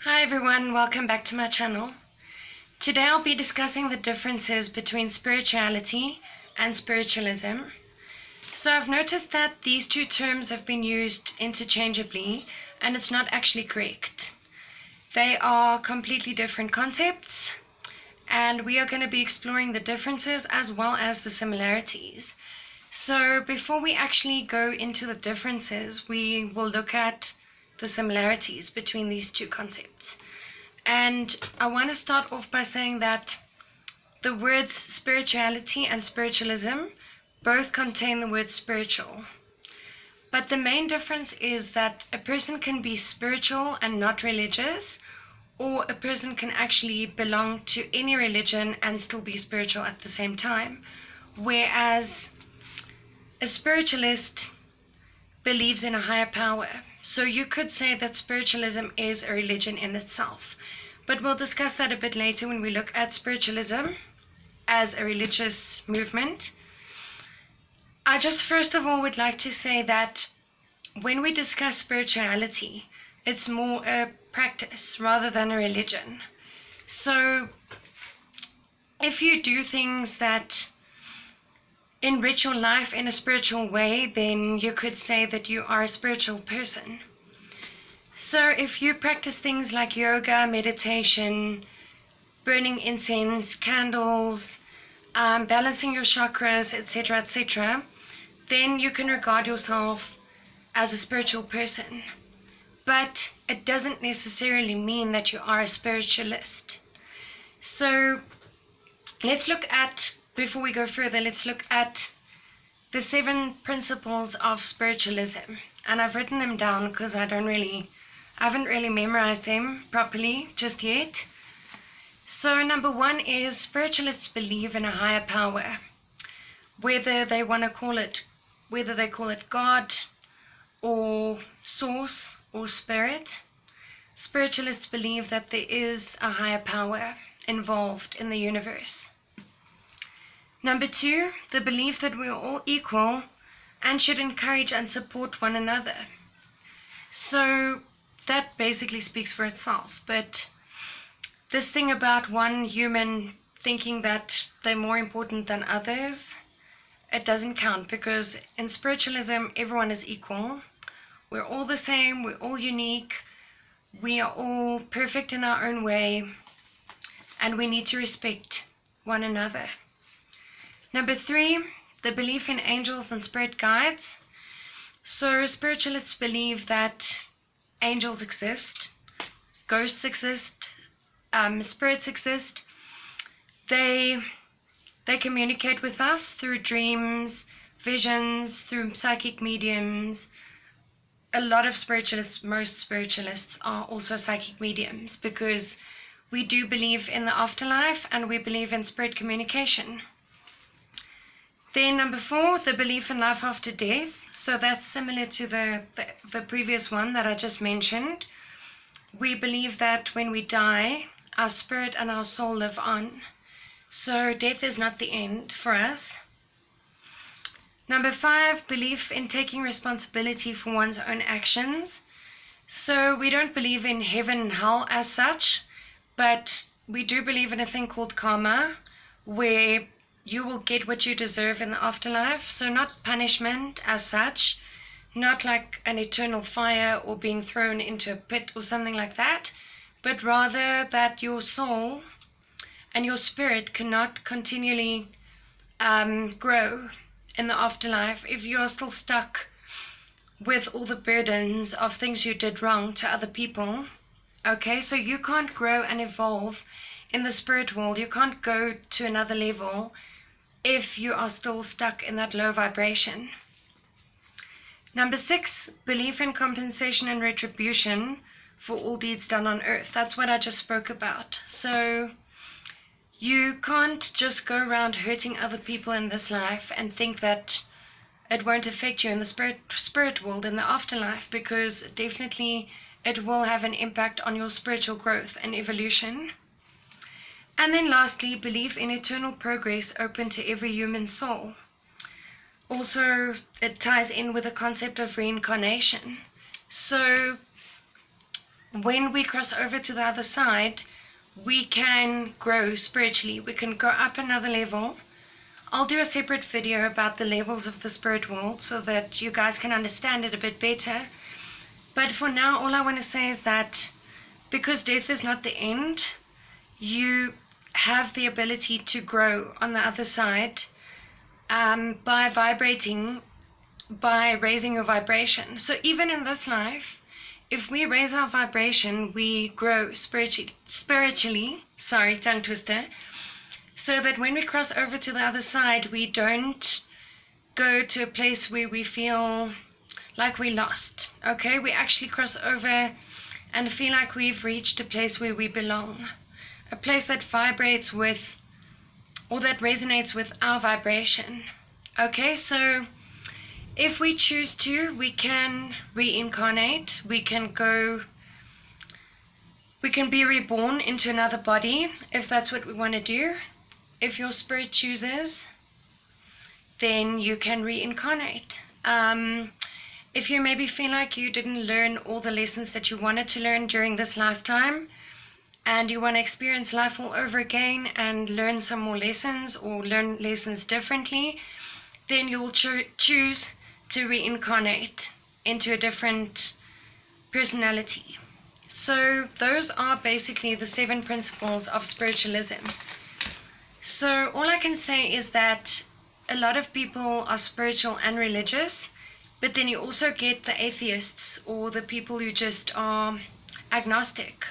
Hi everyone, welcome back to my channel. Today I'll be discussing the differences between spirituality and spiritualism. So I've noticed that these two terms have been used interchangeably and it's not actually correct. They are completely different concepts and we are going to be exploring the differences as well as the similarities. So before we actually go into the differences, we will look at the similarities between these two concepts. And I want to start off by saying that the words spirituality and spiritualism both contain the word spiritual. But the main difference is that a person can be spiritual and not religious, or a person can actually belong to any religion and still be spiritual at the same time. Whereas a spiritualist believes in a higher power. So you could say that spiritualism is a religion in itself. But we'll discuss that a bit later when we look at spiritualism as a religious movement. I just first of all would like to say that when we discuss spirituality, it's more a practice rather than a religion. So if you do things that enrich your life in a spiritual way, then you could say that you are a spiritual person. So if you practice things like yoga, meditation, burning incense, candles, balancing your chakras, etc., etc., then you can regard yourself as a spiritual person. But it doesn't necessarily mean that you are a spiritualist. So before we go further, let's look at the 7 principles of spiritualism. And I've written them down because I haven't really memorized them properly just yet. So number 1 is spiritualists believe in a higher power. Whether they call it God or source or spirit, spiritualists believe that there is a higher power involved in the universe. Number 2, the belief that we are all equal and should encourage and support one another. So that basically speaks for itself. But this thing about one human thinking that they're more important than others, it doesn't count, because in spiritualism, everyone is equal. We're all the same, we're all unique, we are all perfect in our own way, and we need to respect one another. Number 3, the belief in angels and spirit guides. So spiritualists believe that angels exist, ghosts exist, spirits exist. They communicate with us through dreams, visions, through psychic mediums. A lot of spiritualists, most spiritualists, are also psychic mediums because we do believe in the afterlife and we believe in spirit communication. Then number 4, the belief in life after death. So that's similar to the previous one that I just mentioned. We believe that when we die, our spirit and our soul live on. So death is not the end for us. Number 5, belief in taking responsibility for one's own actions. So we don't believe in heaven and hell as such, but we do believe in a thing called karma, where you will get what you deserve in the afterlife. So not punishment as such, not like an eternal fire or being thrown into a pit or something like that, but rather that your soul and your spirit cannot continually grow in the afterlife if you are still stuck with all the burdens of things you did wrong to other people. Okay, so you can't grow and evolve in the spirit world. You can't go to another level if you are still stuck in that low vibration. Number 6, belief in compensation and retribution for all deeds done on earth. That's what I just spoke about. So you can't just go around hurting other people in this life and think that it won't affect you in the spirit world in the afterlife, because definitely it will have an impact on your spiritual growth and evolution. And then lastly, belief in eternal progress open to every human soul. Also, it ties in with the concept of reincarnation. So when we cross over to the other side, we can grow spiritually. We can go up another level. I'll do a separate video about the levels of the spirit world so that you guys can understand it a bit better. But for now, all I want to say is that because death is not the end, you have the ability to grow on the other side by vibrating, by raising your vibration. So even in this life, if we raise our vibration, we grow spiritually, sorry, tongue twister, so that when we cross over to the other side, we don't go to a place where we feel like we're lost. Okay, we actually cross over and feel like we've reached a place where we belong, a place that vibrates with, or that resonates with our vibration. Okay, so if we choose to, we can reincarnate, we can be reborn into another body if that's what we want to do. If your spirit chooses, then you can reincarnate. If you maybe feel like you didn't learn all the lessons that you wanted to learn during this lifetime, and you want to experience life all over again and learn some more lessons, or learn lessons differently, then you will choose to reincarnate into a different personality. So those are basically the 7 principles of spiritualism. So all I can say is that a lot of people are spiritual and religious, but then you also get the atheists, or the people who just are agnostic,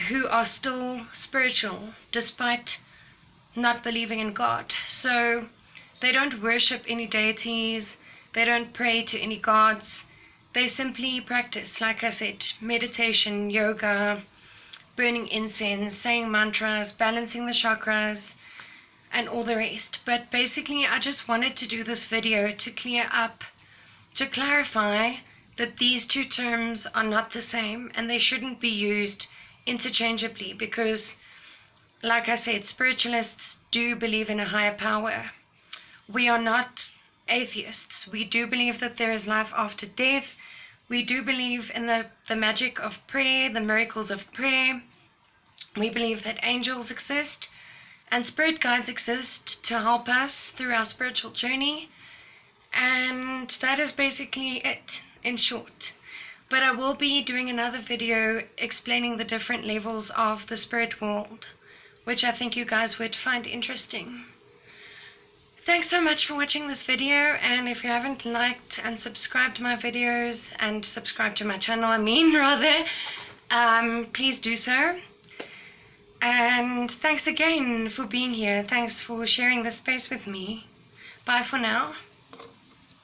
who are still spiritual despite not believing in God. So they don't worship any deities, they don't pray to any gods, they simply practice, like I said, meditation, yoga, burning incense, saying mantras, balancing the chakras, and all the rest. But basically, I just wanted to do this video to clear up, to clarify that these two terms are not the same and they shouldn't be used interchangeably, because, like I said, spiritualists do believe in a higher power. We are not atheists. We do believe that there is life after death. We do believe in the magic of prayer, the miracles of prayer. We believe that angels exist and spirit guides exist to help us through our spiritual journey. And that is basically it, in short. But I will be doing another video explaining the different levels of the spirit world, which I think you guys would find interesting. Thanks so much for watching this video, and if you haven't liked and subscribed to my videos, and subscribed to my channel, please do so. And thanks again for being here. Thanks for sharing this space with me. Bye for now.